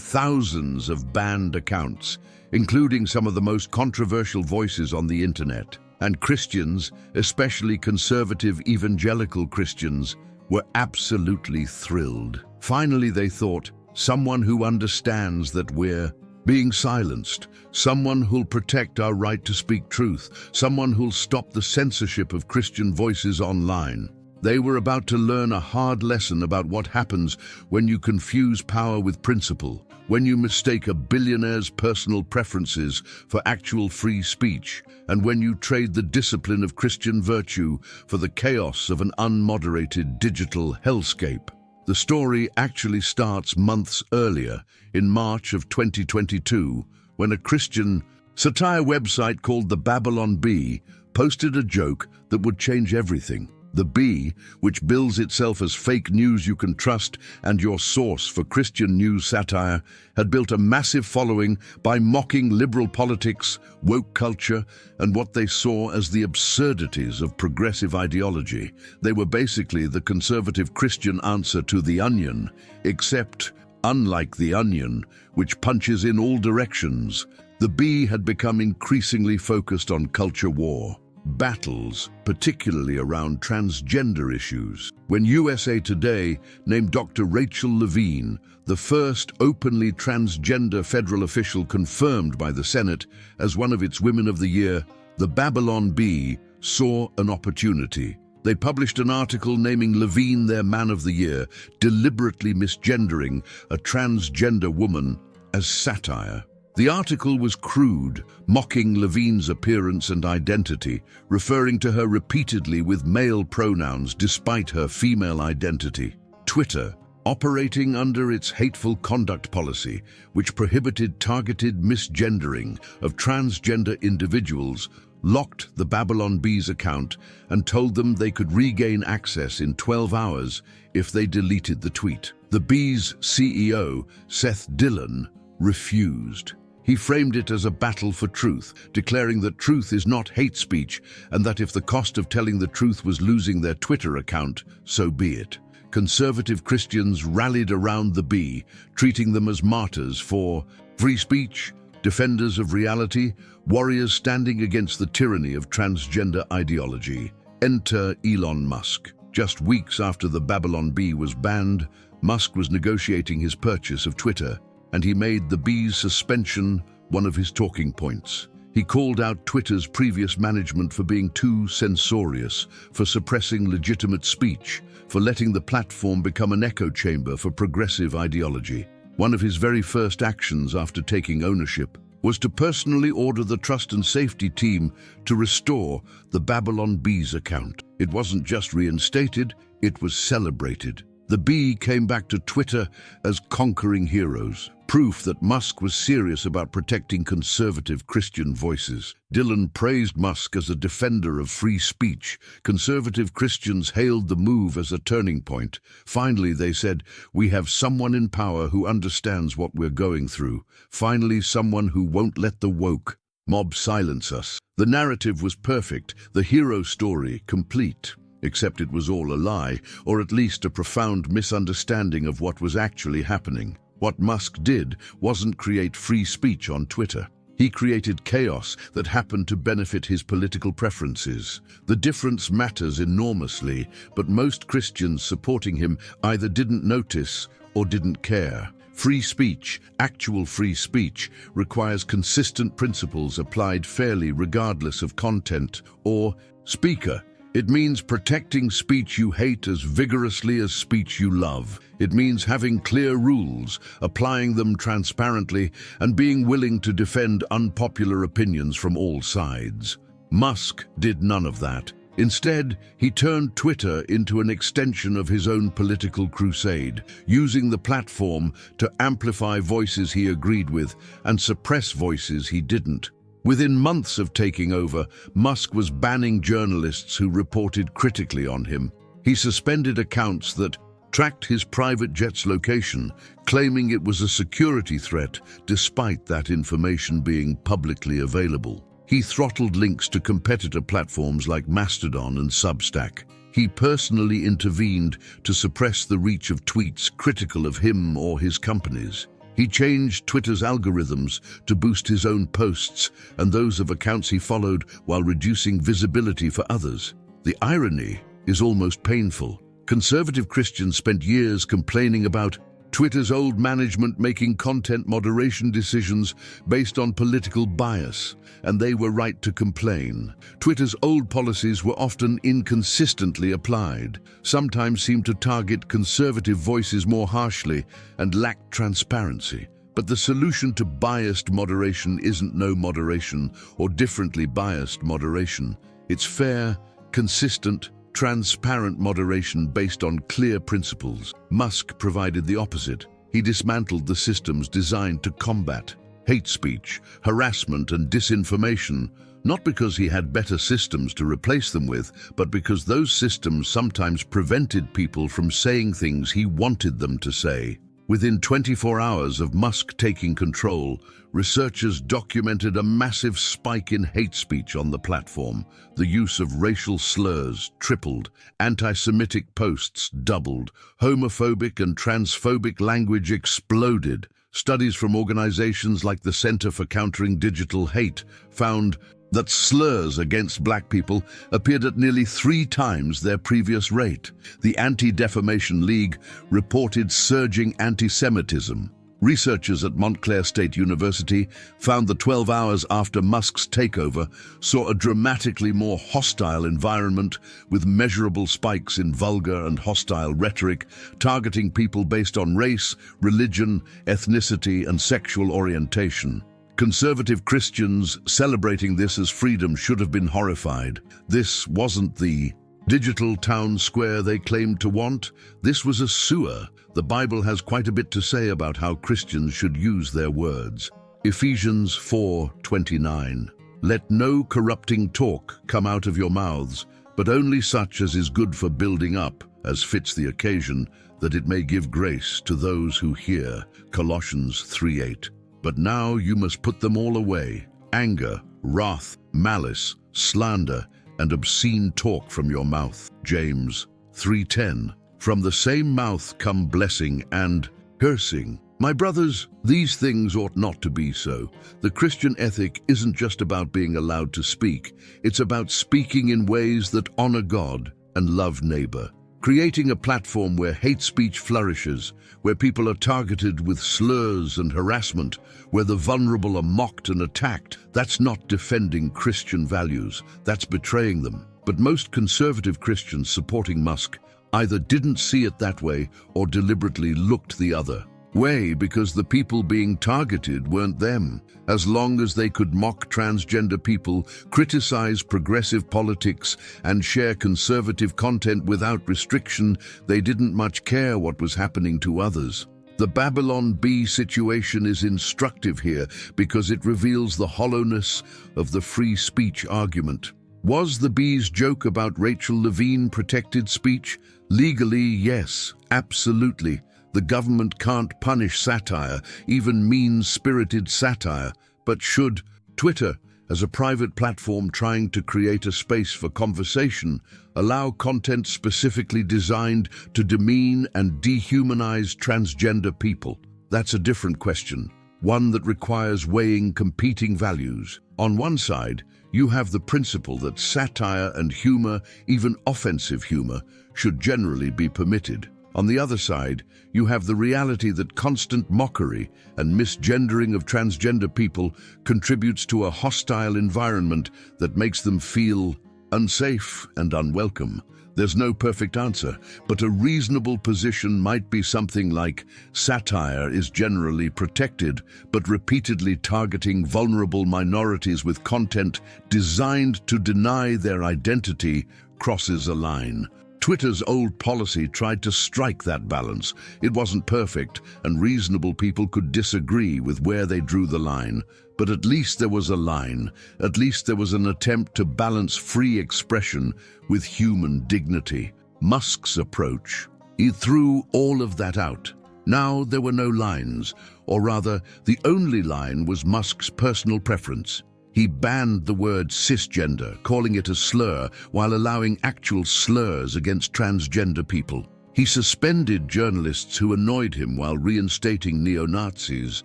[SPEAKER 1] thousands of banned accounts, including some of the most controversial voices on the internet. And Christians, especially conservative evangelical Christians, were absolutely thrilled. Finally, they thought, someone who understands that we're being silenced, someone who'll protect our right to speak truth, someone who'll stop the censorship of Christian voices online. They were about to learn a hard lesson about what happens when you confuse power with principle, when you mistake a billionaire's personal preferences for actual free speech, and when you trade the discipline of Christian virtue for the chaos of an unmoderated digital hellscape. The story actually starts months earlier, in March of 2022, when a Christian satire website called the Babylon Bee posted a joke that would change everything. The Bee, which bills itself as fake news you can trust and your source for Christian news satire, had built a massive following by mocking liberal politics, woke culture, and what they saw as the absurdities of progressive ideology. They were basically the conservative Christian answer to The Onion, except, unlike The Onion, which punches in all directions, the Bee had become increasingly focused on culture war. Battles, particularly around transgender issues. When USA Today named Dr. Rachel Levine the first openly transgender federal official confirmed by the Senate as one of its Women of the Year, the Babylon Bee saw an opportunity. They published an article naming Levine their Man of the Year, deliberately misgendering a transgender woman as satire. The article was crude, mocking Levine's appearance and identity, referring to her repeatedly with male pronouns despite her female identity. Twitter, operating under its hateful conduct policy, which prohibited targeted misgendering of transgender individuals, locked the Babylon Bee's account and told them they could regain access in 12 hours if they deleted the tweet. The Bee's CEO, Seth Dillon, refused. He framed it as a battle for truth, declaring that truth is not hate speech and that if the cost of telling the truth was losing their Twitter account, so be it. Conservative Christians rallied around the Bee, treating them as martyrs for free speech, defenders of reality, warriors standing against the tyranny of transgender ideology. Enter Elon Musk. Just weeks after the Babylon Bee was banned, Musk was negotiating his purchase of Twitter, and he made the Bee's suspension one of his talking points. He called out Twitter's previous management for being too censorious, for suppressing legitimate speech, for letting the platform become an echo chamber for progressive ideology. One of his very first actions after taking ownership was to personally order the Trust and Safety team to restore the Babylon Bee's account. It wasn't just reinstated, it was celebrated. The Bee came back to Twitter as conquering heroes, proof that Musk was serious about protecting conservative Christian voices. Dylan praised Musk as a defender of free speech. Conservative Christians hailed the move as a turning point. Finally, they said, "We have someone in power who understands what we're going through. Finally, someone who won't let the woke mob silence us." The narrative was perfect, the hero story complete. Except it was all a lie, or at least a profound misunderstanding of what was actually happening. What Musk did wasn't create free speech on Twitter. He created chaos that happened to benefit his political preferences. The difference matters enormously, but most Christians supporting him either didn't notice or didn't care. Free speech, actual free speech, requires consistent principles applied fairly regardless of content or speaker. It means protecting speech you hate as vigorously as speech you love. It means having clear rules, applying them transparently, and being willing to defend unpopular opinions from all sides. Musk did none of that. Instead, he turned Twitter into an extension of his own political crusade, using the platform to amplify voices he agreed with and suppress voices he didn't. Within months of taking over, Musk was banning journalists who reported critically on him. He suspended accounts that tracked his private jet's location, claiming it was a security threat, despite that information being publicly available. He throttled links to competitor platforms like Mastodon and Substack. He personally intervened to suppress the reach of tweets critical of him or his companies. He changed Twitter's algorithms to boost his own posts and those of accounts he followed while reducing visibility for others. The irony is almost painful. Conservative Christians spent years complaining about Twitter's old management making content moderation decisions based on political bias, and they were right to complain. Twitter's old policies were often inconsistently applied, sometimes seemed to target conservative voices more harshly, and lacked transparency. But the solution to biased moderation isn't no moderation or differently biased moderation. It's fair, consistent, transparent moderation based on clear principles. Musk provided the opposite. He dismantled the systems designed to combat hate speech, harassment, and disinformation, not because he had better systems to replace them with, but because those systems sometimes prevented people from saying things he wanted them to say. Within 24 hours of Musk taking control, researchers documented a massive spike in hate speech on the platform. The use of racial slurs tripled, anti-Semitic posts doubled, homophobic and transphobic language exploded. Studies from organizations like the Center for Countering Digital Hate found that slurs against black people appeared at nearly 3 times their previous rate. The Anti-Defamation League reported surging anti-Semitism. Researchers at Montclair State University found that 12 hours after Musk's takeover saw a dramatically more hostile environment with measurable spikes in vulgar and hostile rhetoric, targeting people based on race, religion, ethnicity, and sexual orientation. Conservative Christians celebrating this as freedom should have been horrified. This wasn't the digital town square they claimed to want. This was a sewer. The Bible has quite a bit to say about how Christians should use their words. Ephesians 4:29. Let no corrupting talk come out of your mouths, but only such as is good for building up, as fits the occasion, that it may give grace to those who hear. Colossians 3:8. But now you must put them all away: anger, wrath, malice, slander, and obscene talk from your mouth. James 3:10. From the same mouth come blessing and cursing. My brothers, these things ought not to be so. The Christian ethic isn't just about being allowed to speak. It's about speaking in ways that honor God and love neighbor. Creating a platform where hate speech flourishes, where people are targeted with slurs and harassment, where the vulnerable are mocked and attacked, that's not defending Christian values, that's betraying them. But most conservative Christians supporting Musk either didn't see it that way or deliberately looked the other way because the people being targeted weren't them. As long as they could mock transgender people, criticize progressive politics, and share conservative content without restriction, they didn't much care what was happening to others. The Babylon Bee situation is instructive here because it reveals the hollowness of the free speech argument. Was the Bee's joke about Rachel Levine protected speech? Legally, yes, absolutely. The government can't punish satire, even mean-spirited satire, but should Twitter, as a private platform trying to create a space for conversation, allow content specifically designed to demean and dehumanize transgender people? That's a different question, one that requires weighing competing values. On one side, you have the principle that satire and humor, even offensive humor, should generally be permitted. On the other side, you have the reality that constant mockery and misgendering of transgender people contributes to a hostile environment that makes them feel unsafe and unwelcome. There's no perfect answer, but a reasonable position might be something like satire is generally protected, but repeatedly targeting vulnerable minorities with content designed to deny their identity crosses a line. Twitter's old policy tried to strike that balance. It wasn't perfect, and reasonable people could disagree with where they drew the line. But at least there was a line. At least there was an attempt to balance free expression with human dignity. Musk's approach, he threw all of that out. Now there were no lines, or rather, the only line was Musk's personal preference. He banned the word cisgender, calling it a slur, while allowing actual slurs against transgender people. He suspended journalists who annoyed him while reinstating neo-Nazis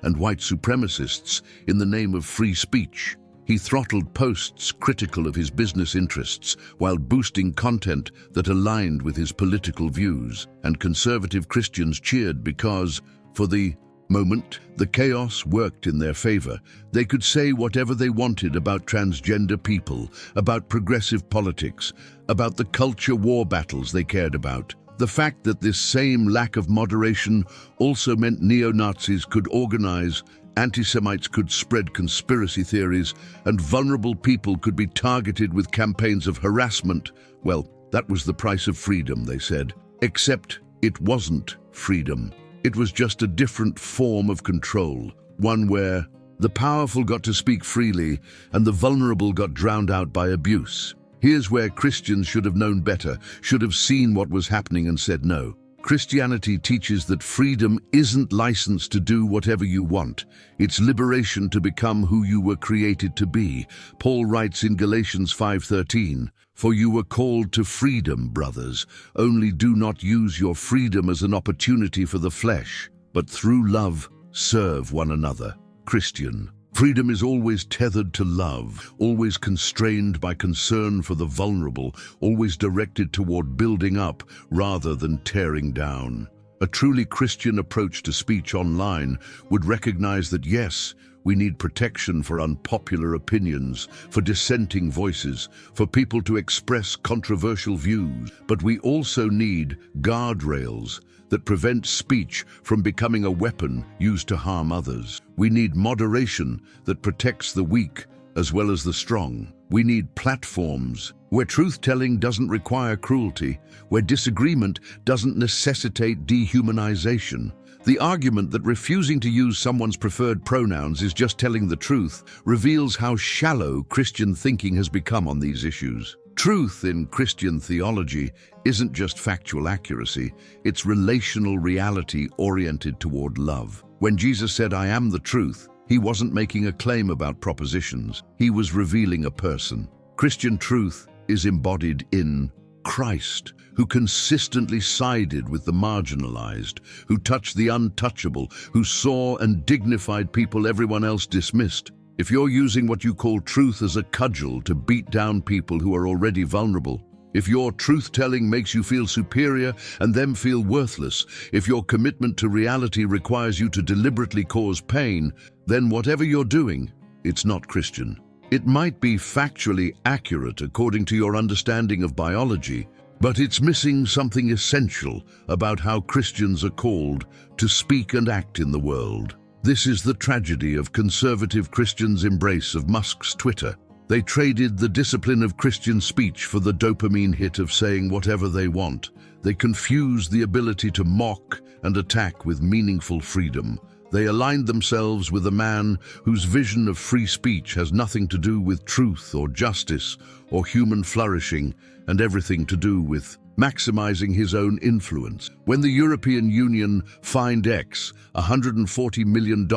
[SPEAKER 1] and white supremacists in the name of free speech. He throttled posts critical of his business interests while boosting content that aligned with his political views, and conservative Christians cheered because, for the moment, the chaos worked in their favor. They could say whatever they wanted about transgender people, about progressive politics, about the culture war battles they cared about. The fact that this same lack of moderation also meant neo-Nazis could organize, anti-Semites could spread conspiracy theories, and vulnerable people could be targeted with campaigns of harassment, well, that was the price of freedom, they said. Except it wasn't freedom. It was just a different form of control, one where the powerful got to speak freely and the vulnerable got drowned out by abuse. Here's where Christians should have known better, should have seen what was happening and said no. Christianity teaches that freedom isn't license to do whatever you want. It's liberation to become who you were created to be. Paul writes in Galatians 5:13, "For you were called to freedom, brothers. Only do not use your freedom as an opportunity for the flesh, but through love serve one another." Christian, freedom is always tethered to love, always constrained by concern for the vulnerable, always directed toward building up rather than tearing down. A truly Christian approach to speech online would recognize that yes, we need protection for unpopular opinions, for dissenting voices, for people to express controversial views, but we also need guardrails that prevent speech from becoming a weapon used to harm others. We need moderation that protects the weak as well as the strong. We need platforms where truth-telling doesn't require cruelty, where disagreement doesn't necessitate dehumanization. The argument that refusing to use someone's preferred pronouns is just telling the truth reveals how shallow Christian thinking has become on these issues. Truth in Christian theology isn't just factual accuracy, it's relational reality oriented toward love. When Jesus said, "I am the truth," he wasn't making a claim about propositions, he was revealing a person. Christian truth is embodied in Christ, who consistently sided with the marginalized, who touched the untouchable, who saw and dignified people everyone else dismissed. If you're using what you call truth as a cudgel to beat down people who are already vulnerable, if your truth-telling makes you feel superior and them feel worthless, if your commitment to reality requires you to deliberately cause pain, then whatever you're doing, it's not Christian. It might be factually accurate according to your understanding of biology, but it's missing something essential about how Christians are called to speak and act in the world. This is the tragedy of conservative Christians' embrace of Musk's Twitter. They traded the discipline of Christian speech for the dopamine hit of saying whatever they want. They confused the ability to mock and attack with meaningful freedom. They aligned themselves with a man whose vision of free speech has nothing to do with truth or justice or human flourishing, and everything to do with maximizing his own influence. When the European Union fined X $140 million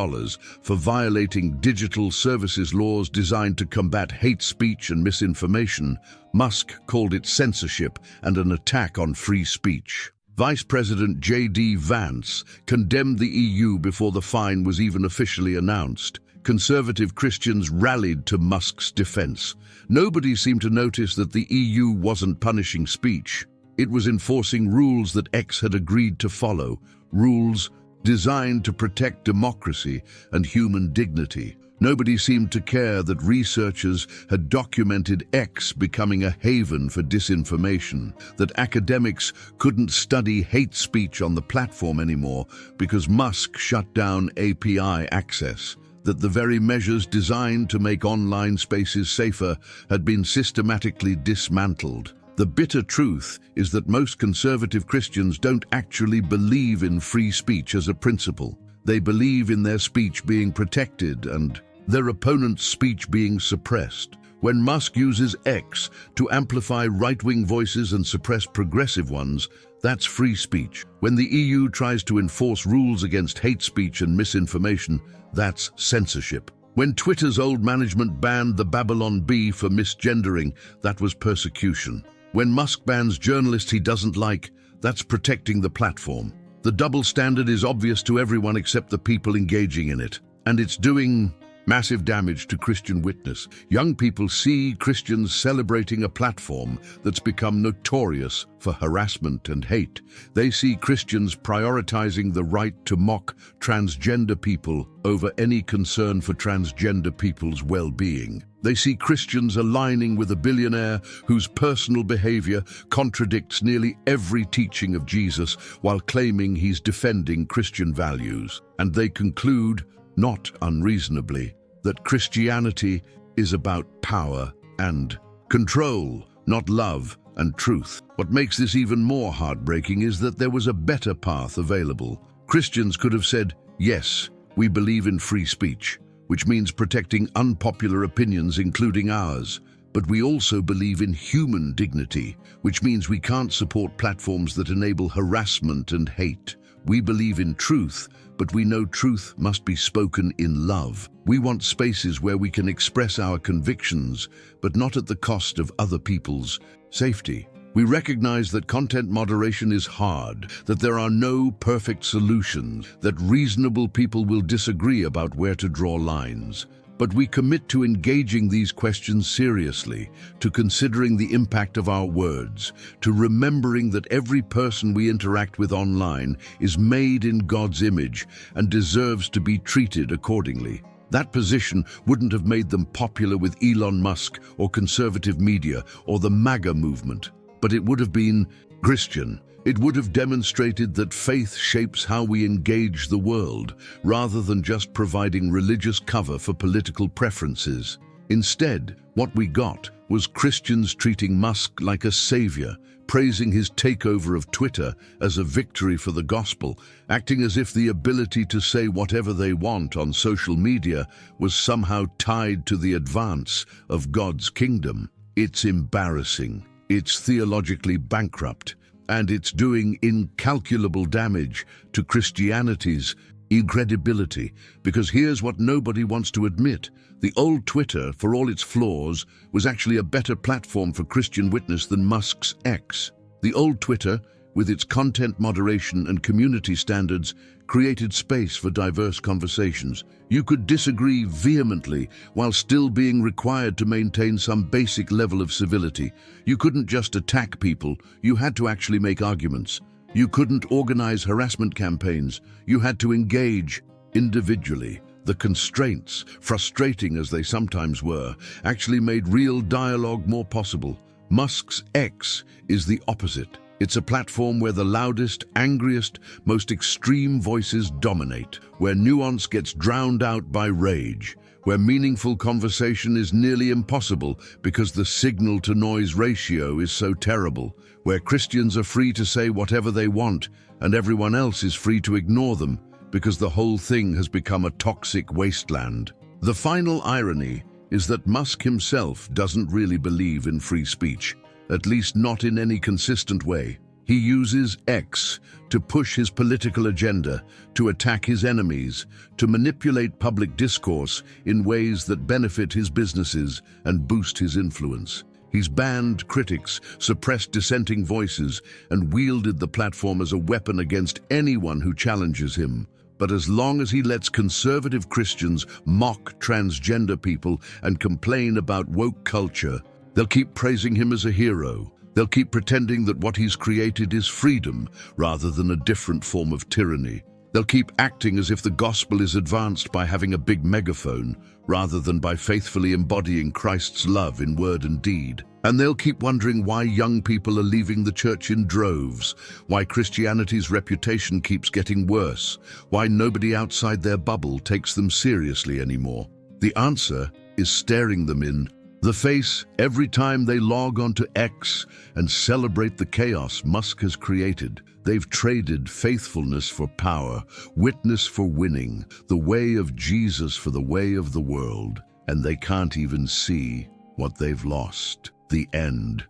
[SPEAKER 1] for violating digital services laws designed to combat hate speech and misinformation, Musk called it censorship and an attack on free speech. Vice President J.D. Vance condemned the EU before the fine was even officially announced. Conservative Christians rallied to Musk's defense. Nobody seemed to notice that the EU wasn't punishing speech. It was enforcing rules that X had agreed to follow, rules designed to protect democracy and human dignity. Nobody seemed to care that researchers had documented X becoming a haven for disinformation, that academics couldn't study hate speech on the platform anymore because Musk shut down API access, that the very measures designed to make online spaces safer had been systematically dismantled. The bitter truth is that most conservative Christians don't actually believe in free speech as a principle. They believe in their speech being protected and their opponent's speech being suppressed. When Musk uses X to amplify right-wing voices and suppress progressive ones, that's free speech. When the EU tries to enforce rules against hate speech and misinformation, that's censorship. When Twitter's old management banned the Babylon Bee for misgendering, that was persecution. When Musk bans journalists he doesn't like, that's protecting the platform. The double standard is obvious to everyone except the people engaging in it, and it's doing massive damage to Christian witness. Young people see Christians celebrating a platform that's become notorious for harassment and hate. They see Christians prioritizing the right to mock transgender people over any concern for transgender people's well-being. They see Christians aligning with a billionaire whose personal behavior contradicts nearly every teaching of Jesus while claiming he's defending Christian values. And they conclude, not unreasonably, that Christianity is about power and control, not love and truth. What makes this even more heartbreaking is that there was a better path available. Christians could have said, yes, we believe in free speech, which means protecting unpopular opinions, including ours. But we also believe in human dignity, which means we can't support platforms that enable harassment and hate. We believe in truth, but we know truth must be spoken in love. We want spaces where we can express our convictions, but not at the cost of other people's safety. We recognize that content moderation is hard, that there are no perfect solutions, that reasonable people will disagree about where to draw lines. But we commit to engaging these questions seriously, to considering the impact of our words, to remembering that every person we interact with online is made in God's image and deserves to be treated accordingly. That position wouldn't have made them popular with Elon Musk or conservative media or the MAGA movement, but it would have been Christian. It would have demonstrated that faith shapes how we engage the world, rather than just providing religious cover for political preferences. Instead, what we got was Christians treating Musk like a savior, praising his takeover of Twitter as a victory for the gospel, acting as if the ability to say whatever they want on social media was somehow tied to the advance of God's kingdom. It's embarrassing. It's theologically bankrupt. And it's doing incalculable damage to Christianity's credibility, because here's what nobody wants to admit. The old Twitter, for all its flaws, was actually a better platform for Christian witness than Musk's X. The old Twitter, with its content moderation and community standards, created space for diverse conversations. You could disagree vehemently while still being required to maintain some basic level of civility. You couldn't just attack people, you had to actually make arguments. You couldn't organize harassment campaigns, you had to engage individually. The constraints, frustrating as they sometimes were, actually made real dialogue more possible. Musk's X is the opposite. It's a platform where the loudest, angriest, most extreme voices dominate, where nuance gets drowned out by rage, where meaningful conversation is nearly impossible because the signal-to-noise ratio is so terrible, where Christians are free to say whatever they want and everyone else is free to ignore them because the whole thing has become a toxic wasteland. The final irony is that Musk himself doesn't really believe in free speech, at least not in any consistent way. He uses X to push his political agenda, to attack his enemies, to manipulate public discourse in ways that benefit his businesses and boost his influence. He's banned critics, suppressed dissenting voices, and wielded the platform as a weapon against anyone who challenges him. But as long as he lets conservative Christians mock transgender people and complain about woke culture, they'll keep praising him as a hero. They'll keep pretending that what he's created is freedom rather than a different form of tyranny. They'll keep acting as if the gospel is advanced by having a big megaphone rather than by faithfully embodying Christ's love in word and deed. And they'll keep wondering why young people are leaving the church in droves, why Christianity's reputation keeps getting worse, why nobody outside their bubble takes them seriously anymore. The answer is staring them in the face every time they log onto X and celebrate the chaos Musk has created. They've traded faithfulness for power, witness for winning, the way of Jesus for the way of the world, and they can't even see what they've lost. The end.